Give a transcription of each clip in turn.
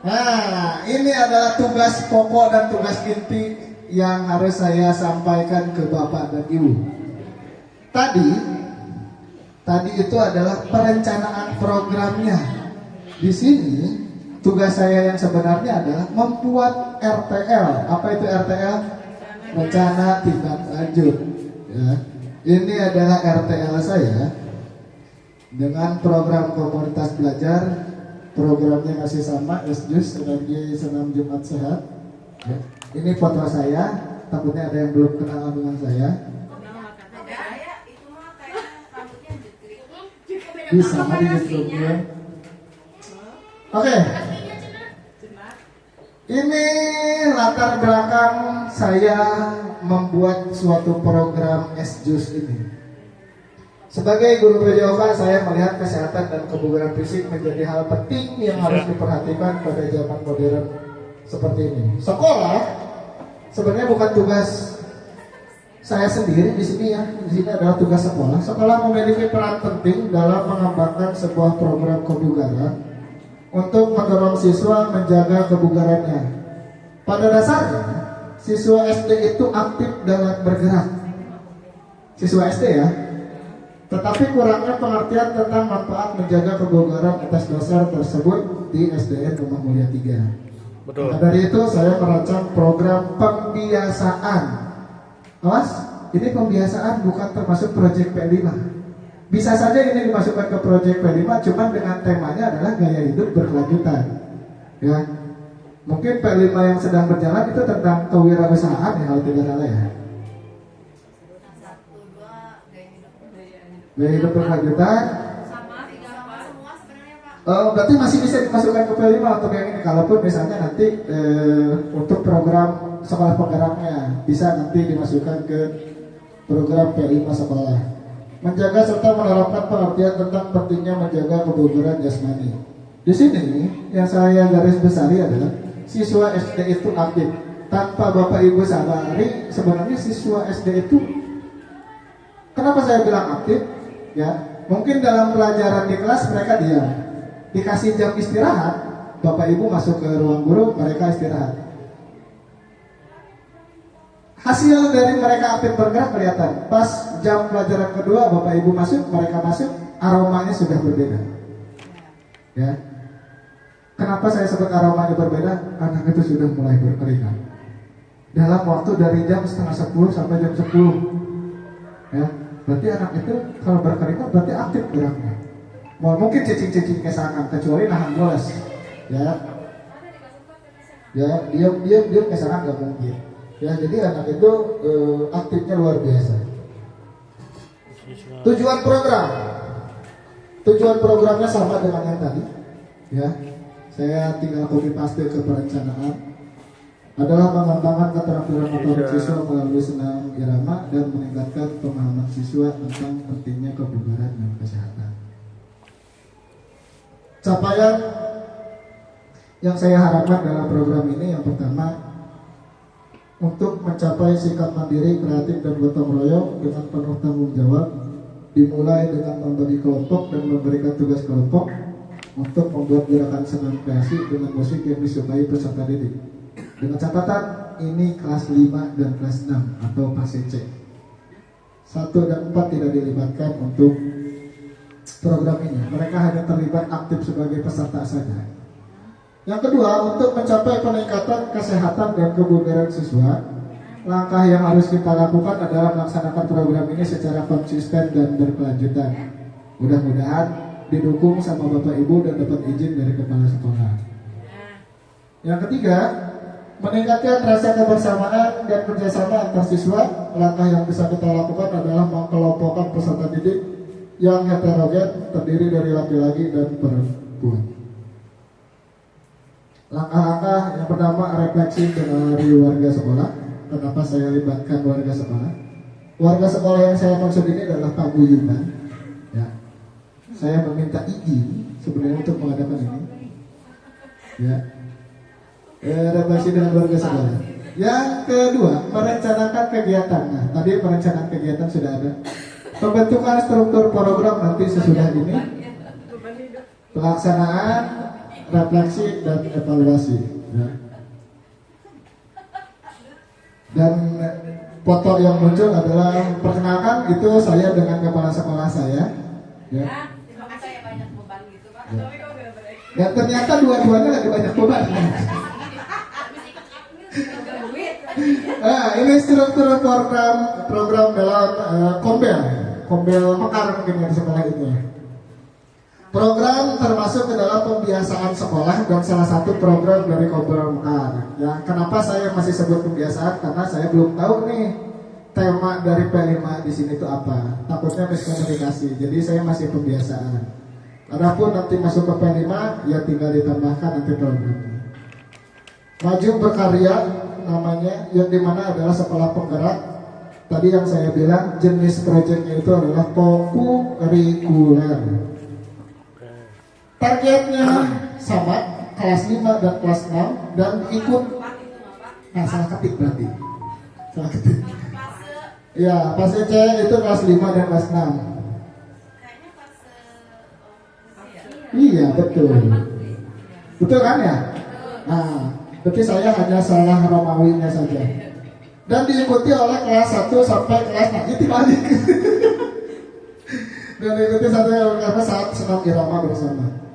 Nah, ini adalah tugas pokok dan tugas inti yang harus saya sampaikan ke Bapak dan Ibu. Tadi itu adalah perencanaan programnya. Di sini tugas saya yang sebenarnya adalah membuat RTL. Apa itu RTL? Rencana tindak lanjut. Ya. Ini adalah RTL saya dengan program komunitas belajar. Programnya masih sama, SJUS, Energi Senam Jumat Sehat. Ya. Ini foto saya, takutnya ada yang belum kenal dengan saya. Bisa di YouTube-nya. Oke. Ini latar belakang saya membuat suatu program SJUS ini. Sebagai guru PJOK, saya melihat kesehatan dan kebugaran fisik menjadi hal penting yang harus diperhatikan pada zaman modern seperti ini. Sekolah sebenarnya bukan tugas saya sendiri di sini ya. Di sini adalah tugas sekolah. Sekolah memiliki peran penting dalam mengembangkan sebuah program kebugaran untuk mendorong siswa menjaga kebugarannya. Pada dasarnya, siswa SD itu aktif dalam bergerak. Siswa SD ya. Tetapi kurangnya pengertian tentang manfaat menjaga kebugaran atas dasar tersebut di SDN Rumah Mulia 3. Betul. Nah, dari itu saya merancang program pembiasaan. Awas, ini pembiasaan bukan termasuk proyek P5. Bisa saja ini dimasukkan ke proyek P5, cuman dengan temanya adalah gaya hidup berkelanjutan. Ya, mungkin P5 yang sedang berjalan itu tentang kewirausahaan ya, kalau tidak salah ya. Gaya hidup berkelanjutan. Berarti masih bisa dimasukkan ke P5 untuk yang ini. Kalaupun misalnya nanti untuk program sekolah penggeraknya bisa nanti dimasukkan ke program P5 sekolah. Menjaga serta menerapkan pengertian tentang pentingnya menjaga kebugaran jasmani. Di sini yang saya garis besari adalah siswa SD itu aktif. Tanpa Bapak Ibu sadari, sebenarnya siswa SD itu, kenapa saya bilang aktif? Ya, mungkin dalam pelajaran di kelas mereka diam. Dikasih jam istirahat, Bapak Ibu masuk ke ruang guru, mereka istirahat. Hasil dari mereka aktif bergerak kelihatan. Pas jam pelajaran kedua, Bapak Ibu masuk, mereka masuk, aromanya sudah berbeda. Ya. Kenapa saya sebut aromanya berbeda? Anak itu sudah mulai berkeringat. Dalam waktu dari jam setengah 10 sampai jam 10. Ya. Berarti anak itu kalau berkeringat berarti aktif geraknya. Mungkin cicing-cicing kesangan, kecuali nahan goles. Ya, diam kesangan nggak mungkin. Ya, jadi anak itu aktifnya luar biasa. Tujuan programnya sama dengan yang tadi. Ya, saya tinggal copy paste ke perencanaan. Adalah mengembangkan keterampilan motorik siswa melalui senam irama dan meningkatkan pemahaman siswa tentang pentingnya kebugaran dan kesehatan. Capaian yang saya harapkan dalam program ini yang pertama, untuk mencapai sikap mandiri, kreatif dan gotong royong dengan penuh tanggung jawab, dimulai dengan membagi kelompok dan memberikan tugas kelompok untuk membuat gerakan senam kreasi dengan musik yang disukai peserta didik. Dengan catatan ini kelas 5 dan kelas 6 atau fase C. 1 dan 4 tidak dilibatkan untuk program ini. Mereka hanya terlibat aktif sebagai peserta saja. Yang kedua, untuk mencapai peningkatan kesehatan dan kebugaran siswa, langkah yang harus kita lakukan adalah melaksanakan program ini secara konsisten dan berkelanjutan. Mudah-mudahan didukung sama Bapak Ibu dan dapat izin dari kepala sekolah. Yang ketiga, meningkatkan rasa kebersamaan dan kerjasama antar siswa. Langkah yang bisa kita lakukan adalah mengelompokkan peserta didik yang heterogen, terdiri dari laki-laki dan perempuan. Langkah-langkah yang pertama, refleksi dari warga sekolah. Kenapa saya libatkan warga sekolah? Warga sekolah yang saya maksud ini adalah paguyuban. Ya, saya meminta izin sebenarnya untuk mengadakan ini. Ya. Refleksi dengan warga sekolah. Yang kedua, merencanakan kegiatan. Nah, tadi perencanaan kegiatan sudah ada. Pembentukan struktur program nanti sesudah ini. Pelaksanaan refleksi dan evaluasi. Ya. Dan foto yang muncul adalah perkenalkan itu saya dengan kepala sekolah saya. Ya. Terima kasih ya banyak beban gitu Pak. Ya. Dan ternyata dua-duanya lagi banyak beban. Nah, ini struktur program dalam Kombel Mekar mungkin yang di sekolah ini. Program termasuk ke dalam pembiasaan sekolah dan salah satu program dari Kombel Mekar. Ya, kenapa saya masih sebut pembiasaan? Karena saya belum tahu nih tema dari P5 di sini itu apa. Takutnya miskomunikasi. Jadi saya masih pembiasaan. Adapun nanti masuk ke P5 ya tinggal ditambahkan nanti programnya. Maju berkarya namanya, yang dimana adalah sekolah penggerak. Tadi yang saya bilang jenis proyeknya itu adalah kokurikuler. Targetnya sama, kelas 5 dan kelas 6 dan ikut. Nah, salah ketik berarti. Salah ketik. Ya, fase C itu kelas 5 dan kelas 6. Iya, betul. Betul kan ya? Nah, berarti saya hanya salah Romawinya saja. Dan diikuti oleh kelas 1 sampai kelas 6. Itu balik. Dan diikuti satu karena saat senam irama bersama.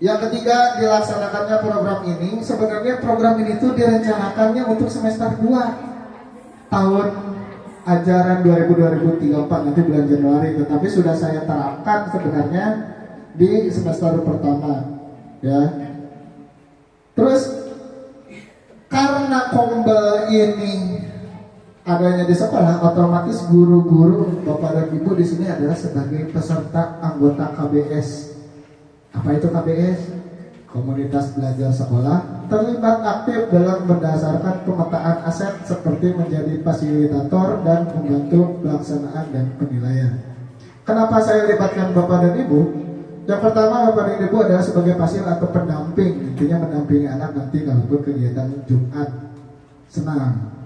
Yang ketiga, dilaksanakannya program ini. Sebenarnya program ini tuh direncanakannya untuk semester 2 tahun ajaran 2000-2034 nanti bulan Januari. Tetapi sudah saya terapkan sebenarnya di semester pertama. Ya. Terus karena Kombel ini adanya di sekolah, otomatis guru-guru, bapak dan ibu di sini adalah sebagai peserta anggota KBS. Apa itu KBS? Komunitas Belajar Sekolah, terlibat aktif dalam berdasarkan pemetaan aset seperti menjadi fasilitator dan membantu pelaksanaan dan penilaian. Kenapa saya libatkan bapak dan ibu? Yang pertama, bapak dan ibu adalah sebagai pasir atau pendamping, intinya mendampingi anak nanti kalaupun kegiatan Jumat senang.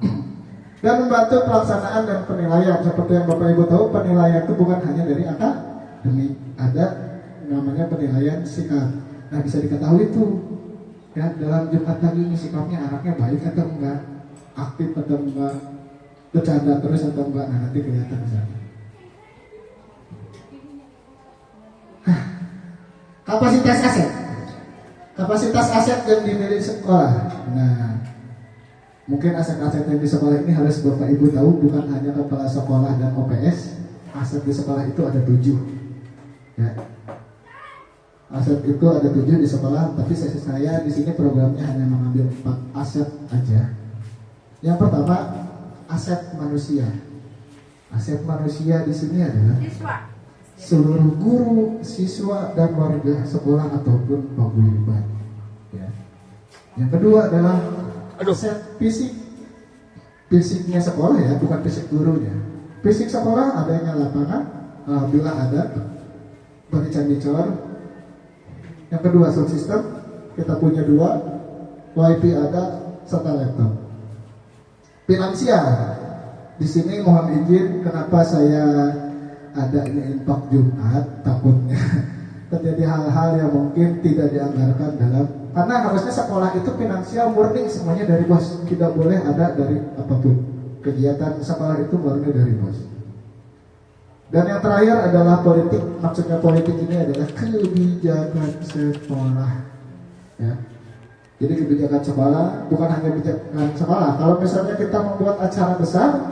Dan membantu pelaksanaan dan penilaian. Seperti yang bapak ibu tahu, penilaian itu bukan hanya dari akademik, ada namanya penilaian sikap. Nah, bisa diketahui tuh ya dalam Jumat pagi ini sikapnya anaknya baik atau enggak, aktif atau enggak, bercanda terus atau enggak. Nah, nanti kelihatan di sana. Kapasitas aset. Kapasitas aset yang dimiliki sekolah. Nah, mungkin aset-aset yang di sekolah ini harus bapak ibu tahu, bukan hanya kepala sekolah dan OPS. Aset di sekolah itu ada 7. Ya. Aset itu ada 7 di sekolah, tapi saya di sini programnya hanya mengambil 4 aset aja. Yang pertama, aset manusia. Aset manusia di sini adalah seluruh guru, siswa, dan warga sekolah ataupun paguyuban. Ya. Yang kedua adalah aset fisik. Fisiknya sekolah ya, bukan fisik gurunya. Fisik sekolah adanya lapangan, bila ada barisan-bicor. Yang kedua sound system, kita punya 2, wifi ada, serta laptop. Finansial, di sini mohon izin kenapa saya ada ini infak Jumat, takutnya terjadi hal-hal yang mungkin tidak dianggarkan dalam, karena harusnya sekolah itu finansial murni semuanya dari bos, tidak boleh ada dari apapun. Kegiatan sekolah itu murni dari bos. Dan yang terakhir adalah politik. Maksudnya politik ini adalah kebijakan sekolah. Ya. Jadi kebijakan sekolah bukan hanya kebijakan sekolah. Kalau misalnya kita membuat acara besar,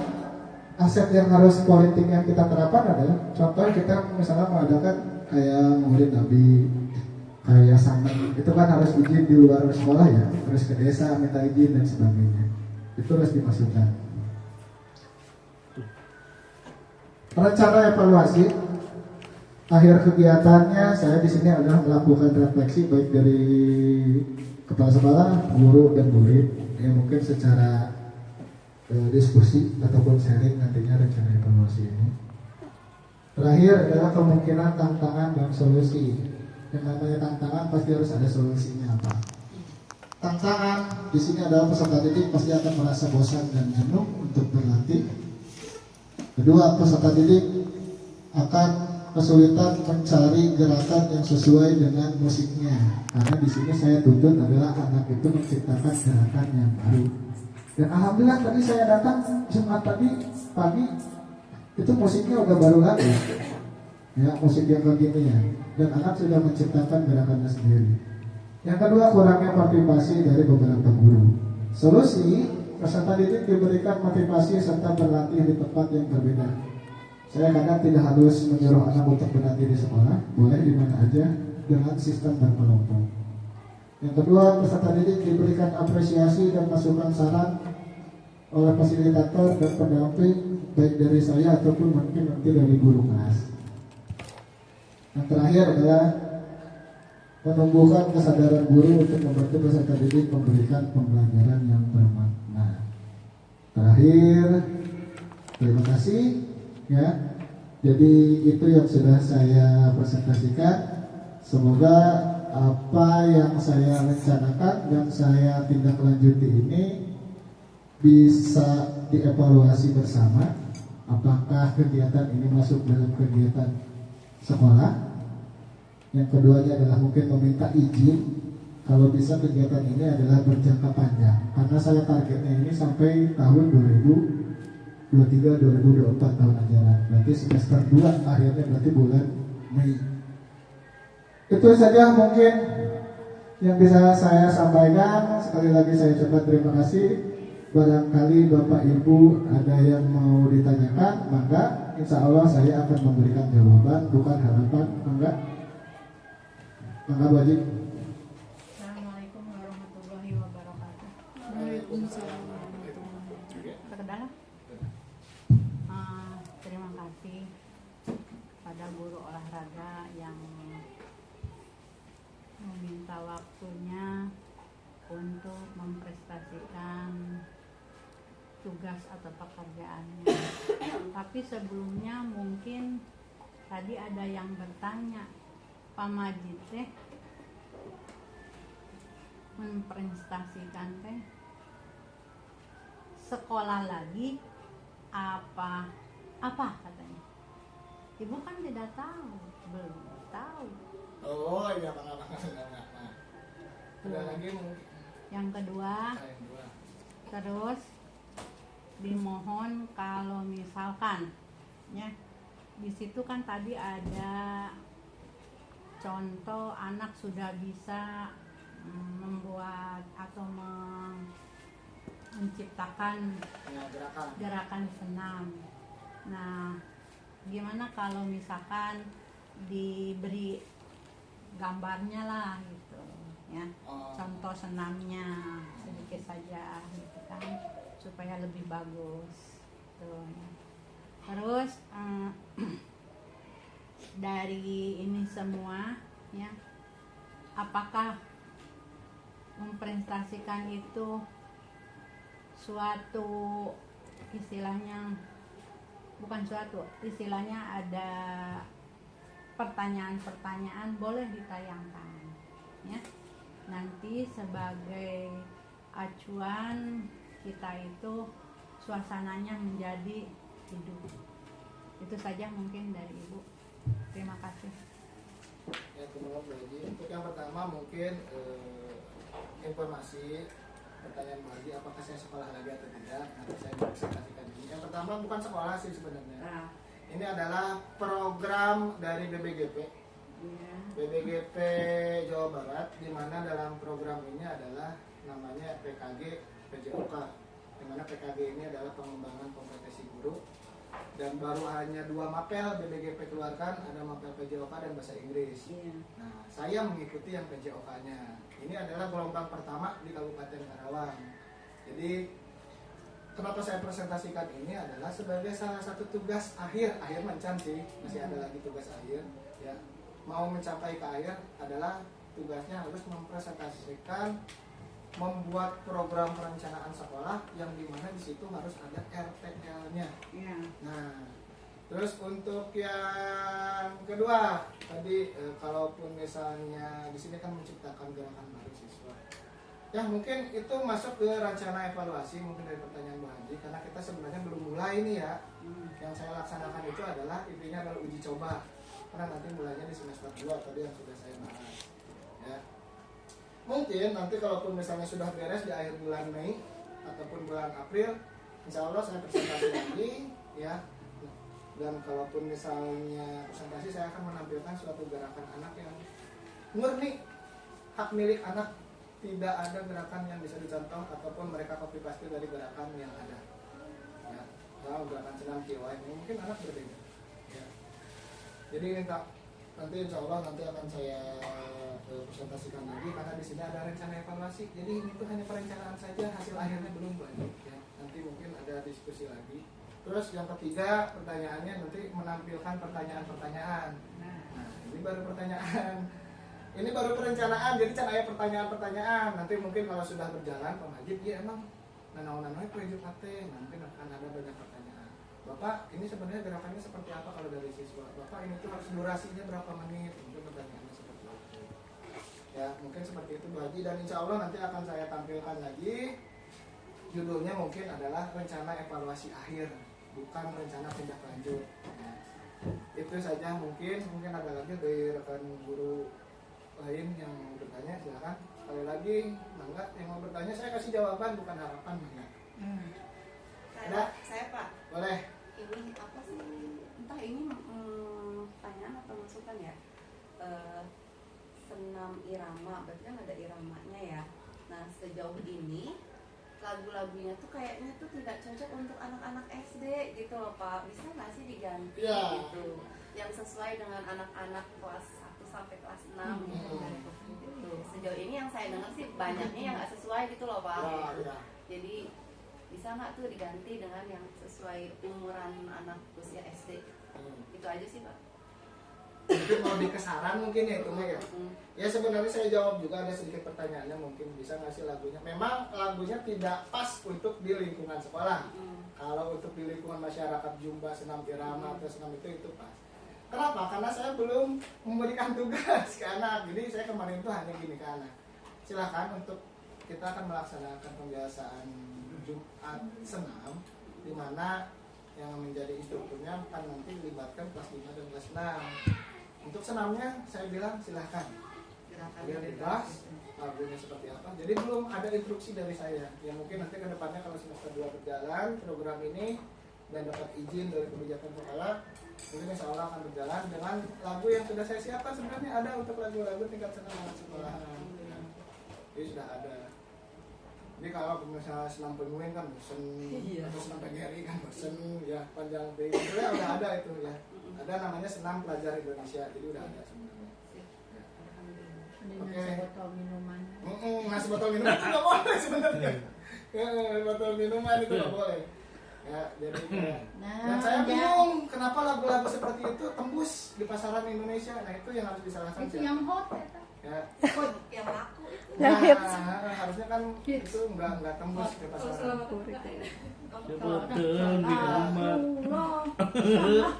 aset yang harus politik yang kita terapkan adalah, contoh kita misalnya mengadakan kayak Maulid Nabi, kayak Saman, itu kan harus izin di luar sekolah ya, terus ke desa minta izin dan sebagainya. Itu harus dimasukkan. Rencana evaluasi akhir kegiatannya, saya di sini adalah melakukan refleksi baik dari kepala sekolah, guru dan murid, yang mungkin secara diskusi ataupun sharing nantinya rencana evaluasi ini. Terakhir adalah kemungkinan tantangan dan solusi. Yang namanya tantangan pasti harus ada solusinya apa. Tantangan di sini adalah peserta didik pasti akan merasa bosan dan jenuh untuk berlatih. Kedua, peserta didik akan kesulitan mencari gerakan yang sesuai dengan musiknya, karena di sini saya tuntut adalah anak itu menciptakan gerakan yang baru. Dan alhamdulillah tadi saya datang Jumat tadi pagi itu musiknya udah baru lagi, ya musik yang kekinian, dan anak sudah menciptakan gerakannya sendiri. Yang kedua, kurangnya partisipasi dari beberapa guru. Solusi, peserta didik diberikan motivasi serta berlatih di tempat yang berbeda. Saya kadang tidak harus menyuruh anak untuk berlatih di sekolah, boleh di mana aja dengan sistem berkelompok. Yang kedua, peserta didik diberikan apresiasi dan masukan saran oleh fasilitator dan pendamping, baik dari saya ataupun mungkin nanti dari guru kelas. Yang terakhir adalah menumbuhkan kesadaran guru untuk membantu peserta didik memberikan pembelajaran yang bermakna. Terakhir, terima kasih. Ya, jadi itu yang sudah saya presentasikan. Semoga apa yang saya rencanakan dan saya tindak lanjuti ini bisa dievaluasi bersama. Apakah kegiatan ini masuk dalam kegiatan sekolah? Yang keduanya adalah mungkin meminta izin. Kalau bisa kegiatan ini adalah berjangka panjang, karena saya targetnya ini sampai tahun 2023-2024 tahun ajaran. Berarti semester 2 akhirnya berarti bulan Mei. Itu saja mungkin yang bisa saya sampaikan. Sekali lagi saya ucapkan terima kasih. Barangkali Bapak Ibu ada yang mau ditanyakan, maka insya Allah saya akan memberikan jawaban, bukan harapan. Mangga Bu Haji. Assalamualaikum warahmatullahi wabarakatuh. Waalaikumsalam warahmatullahi wabarakatuh. Perkenalan. Terima kasih pada guru olahraga yang meminta waktunya untuk memprestasikan tugas atau pekerjaannya. Tapi sebelumnya mungkin tadi ada yang bertanya, Pak Majid teh memprestasikan teh sekolah lagi apa katanya. Ibu kan tidak tahu, belum tahu. Oh iya, enggak. Ada lagi mungkin. Yang kedua, terus dimohon kalau misalkan ya di situ kan tadi ada contoh anak sudah bisa membuat atau menciptakan Ya, gerakan senam. Nah, gimana kalau misalkan diberi gambarnya lah gitu ya, contoh senamnya sedikit saja gitu kan, supaya lebih bagus tuh ya. Terus dari ini semua ya, apakah mempresentasikan itu suatu istilahnya, bukan suatu istilahnya, ada pertanyaan-pertanyaan boleh ditayangkan ya, nanti sebagai acuan kita itu suasananya menjadi hidup. Itu saja mungkin dari Ibu. Terima kasih. Ya, terima kasih. Untuk yang pertama mungkin informasi pertanyaan Bu Haji, apakah saya sekolah lagi atau tidak? Nanti saya presentasikan ini. Yang pertama bukan sekolah sih sebenarnya. Nah, Ini adalah program dari BBGP. ya. BBGP Jawa Barat, di mana dalam program ini adalah namanya PKG PJOK, di mana PKG ini adalah pengembangan kompetensi guru, dan baru hanya 2 mapel BBGP keluarkan, ada mapel PJOK dan bahasa Inggris. Iya. Nah, saya mengikuti yang PJOK-nya. Ini adalah gelombang pertama di Kabupaten Karawang. Jadi kenapa saya presentasikan ini adalah sebagai salah satu tugas akhir mencan sih, masih ada lagi tugas akhir ya. Mau mencapai ke akhir adalah tugasnya harus mempresentasikan, membuat program perencanaan sekolah yang dimana di situ harus ada RTL-nya. Iya. Nah, terus untuk yang kedua tadi kalaupun misalnya di sini kan menciptakan gerakan baru siswa. Ya mungkin itu masuk ke rencana evaluasi mungkin dari pertanyaan Bu Haji, karena kita sebenarnya belum mulai nih ya. Yang saya laksanakan itu adalah intinya adalah uji coba. karena nanti mulainya di semester 2 tadi yang sudah saya bahas ya. Mungkin nanti kalaupun misalnya sudah beres di akhir bulan Mei ataupun bulan April, insya Allah saya presentasi lagi ya. Dan kalaupun misalnya presentasi, saya akan menampilkan suatu gerakan anak yang murni hak milik anak, tidak ada gerakan yang bisa dicontoh ataupun mereka copy paste dari gerakan yang ada ya. Kalau gerakan senam kiwai mungkin anak berbeda ya. Jadi nanti insya Allah nanti akan saya presentasikan lagi, karena di sini ada rencana evaluasi. Jadi ini tuh hanya perencanaan saja, hasil akhirnya belum banyak ya. Nanti mungkin ada diskusi lagi. Terus yang ketiga, pertanyaannya nanti menampilkan pertanyaan-pertanyaan. Nah, ini baru pertanyaan. Ini baru perencanaan, jadi can aya pertanyaan-pertanyaan. Nanti mungkin kalau sudah berjalan pemajib, ya emang nanaon-nanaon proyek ate, nanti akan ada banyak pertanyaan. Bapak, ini sebenarnya gerakannya seperti apa kalau dari siswa? Bapak, ini tuh harus durasinya berapa menit? Mungkin pertanyaannya seperti itu. Ya, mungkin seperti itu Bu Haji. Dan insya Allah nanti akan saya tampilkan lagi. Judulnya mungkin adalah rencana evaluasi akhir, bukan rencana tindak lanjut. Nah, itu saja mungkin ada lagi dari rekan guru lain yang mau bertanya, silakan. Sekali lagi, mangga yang mau bertanya saya kasih jawaban bukan harapan, mangga. Ada? Saya Pak. Boleh. Ini apa sih? Entah ini pertanyaan atau masukan ya. Senam irama, berarti kan ada iramanya ya. Nah sejauh ini lagu-lagunya tuh kayaknya tuh tidak cocok untuk anak-anak SD gitu loh Pak. Bisa nggak sih diganti gitu? Yang sesuai dengan anak-anak kelas 1 sampai kelas 6 gitu. Sejauh ini yang saya dengar sih banyaknya yang nggak sesuai gitu loh Pak. Jadi bisa nggak tuh diganti dengan yang sesuai umuran anak usia SD? Itu aja sih Pak. Mungkin mau dikesaran mungkin ya itu ya. Ya sebenarnya saya jawab juga, ada sedikit pertanyaannya, mungkin bisa ngasih lagunya. Memang lagunya tidak pas untuk di lingkungan sekolah. Kalau untuk di lingkungan masyarakat jumba, senam irama atau senam itu pas. Kenapa? Karena saya belum memberikan tugas ke anak. Jadi saya kemarin tuh hanya gini ke anak. Silahkan untuk kita akan melaksanakan pembiasaan Jumat senam, di mana yang menjadi instrukturnya akan nanti libatkan kelas 5 dan kelas 6. Untuk senamnya saya bilang silahkan kalian bebas, lagunya seperti apa. Jadi belum ada instruksi dari saya. Ya mungkin nanti ke depannya kalau semester 2 berjalan program ini dan dapat izin dari kebijakan sekolah, mungkin insya Allah akan berjalan dengan lagu yang sudah saya siapkan. Sebenarnya ada untuk lagu-lagu tingkat senam anak sekolahan. Jadi sudah ada. Jadi kalau misalnya senam penuhin kan bosen, atau senam PGRI kan bosen, ya panjang deh. Sebenarnya udah ada itu ya. Ada namanya senam pelajar Indonesia, jadi udah ada sebenarnya. Oke. Nasi botol minuman. Nasi botol minuman itu nggak boleh sebenarnya. Botol minuman itu nggak boleh. Ya, jadi dan saya bingung kenapa lagu-lagu seperti itu tembus di pasaran Indonesia. Nah itu yang harus disalahkan. Itu yang hot ya. Yang laku itu. Nah, harusnya kan itu nggak tembus ke pasaran. Betul minuman.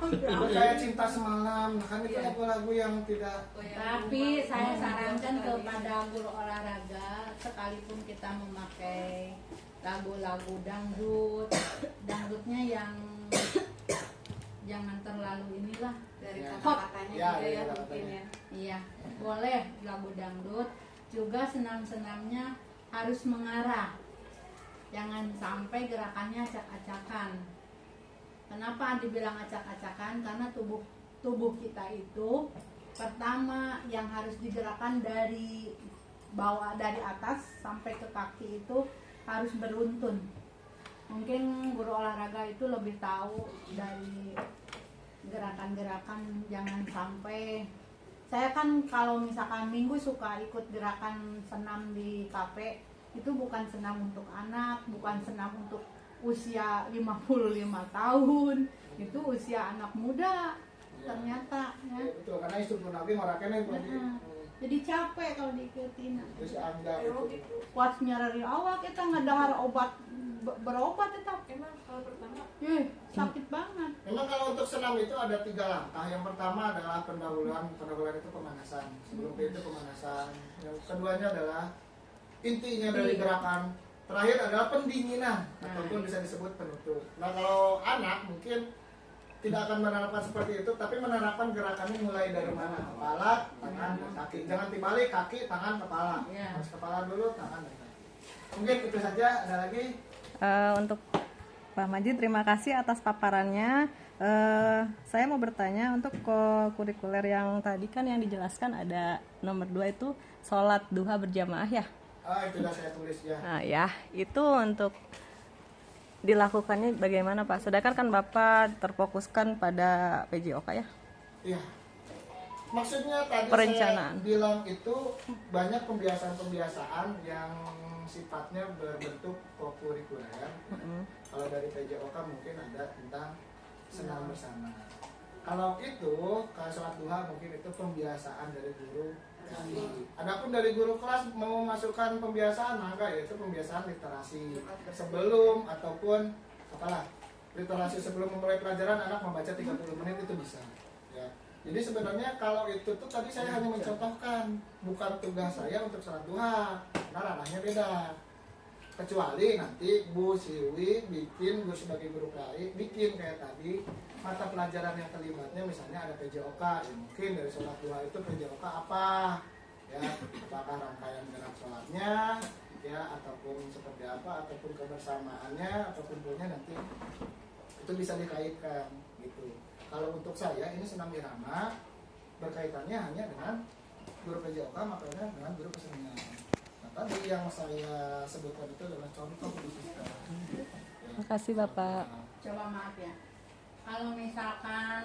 Itu kayak Cinta Semalam, kan itu lagu-lagu yang tidak. Tapi saya sarankan kepada guru olahraga, sekalipun kita memakai lagu-lagu dangdut, dangdutnya yang jangan terlalu inilah Dari Ya. kata-katanya Ya, juga ya, ya kata-katanya. mungkin ya. iya boleh lagu dangdut, juga senam-senamnya harus mengarah, jangan sampai gerakannya acak-acakan. Kenapa dibilang acak-acakan? Karena tubuh kita itu pertama yang harus digerakkan dari bawah, dari atas sampai ke kaki itu harus beruntun. Mungkin guru olahraga itu lebih tahu dari gerakan-gerakan, jangan sampai. Saya kan kalau misalkan minggu suka ikut gerakan senam di kafe, itu bukan senam untuk anak, bukan senam untuk usia 55 tahun, itu usia anak muda ternyata ya. Betul, karena instruktur nabi ngorakennya Jadi capek kalau diikutin. terus anda gitu. Kuat nyari awak kita nggak dahar obat berobat tetap. Emang kalau pertama Sakit banget. Memang kalau untuk senam itu ada 3 langkah. Yang pertama adalah pendahuluan itu pemanasan. Sebelum itu pemanasan. Yang keduanya adalah intinya dari gerakan. Terakhir adalah pendinginan ataupun bisa disebut penutup. Nah kalau anak mungkin tidak akan menerapkan seperti itu, tapi menerapkan gerakannya mulai dari mana? Kepala, tangan, dan kaki. Jangan dibalik, kaki, tangan, kepala. Iya. Harus kepala dulu, tangan, dan kaki. Mungkin itu saja. Ada lagi? Untuk Pak Majid, terima kasih atas paparannya. Saya mau bertanya untuk kurikuler yang tadi kan yang dijelaskan ada nomor 2 itu sholat duha berjamaah ya. Itu sudah saya tulis ya. Nah ya, itu untuk dilakukannya bagaimana Pak? Sedangkan kan Bapak terfokuskan pada PJOK ya. Iya. Maksudnya tadi Perencanaan. saya bilang itu banyak pembiasaan-pembiasaan yang sifatnya berbentuk kokurikuler. Kalau dari PJOK mungkin ada tentang senam bersama. Kalau itu, kalau sholat duha mungkin itu pembiasaan dari guru. Adapun dari guru kelas mau memasukkan pembiasaan, maka yaitu pembiasaan literasi sebelum ataupun apalah literasi sebelum memulai pelajaran anak membaca 30 menit itu bisa. Ya. Jadi sebenarnya kalau itu tuh tadi saya hanya mencontohkan, bukan tugas saya untuk sholat duha, karena ranahnya beda. Kecuali nanti Bu Siwi bikin, Bu sebagai guru PAI bikin kayak tadi mata pelajaran yang terlibatnya misalnya ada PJOK, ya mungkin dari sholat duha itu PJOK apa ya, apakah rangkaian gerak sholatnya ya, ataupun seperti apa, ataupun kebersamaannya, ataupun kumpulnya nanti itu bisa dikaitkan gitu. Kalau untuk saya ini senam irama berkaitannya hanya dengan guru PJOK, makanya dengan guru kesenian. Tadi yang saya sebutkan itu adalah contoh di situ. Terima kasih Bapak. Coba maaf ya, kalau misalkan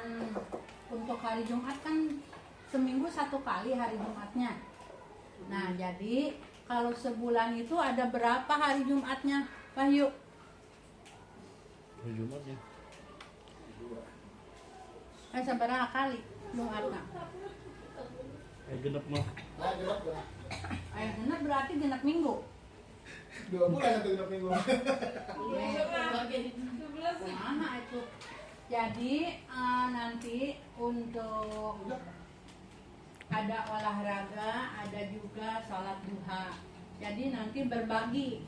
untuk hari Jumat kan seminggu 1 kali hari Jumatnya. Nah jadi kalau sebulan itu ada berapa hari Jumatnya, Wahyu? Hari Jumatnya. Seberapa kali Jumatnya? Genep mah. Nah, genap ya. Genap berarti genap minggu. 2 bulan atau genap minggu. Mana itu? Jadi nanti untuk ada olahraga, ada juga sholat duha. Jadi nanti berbagi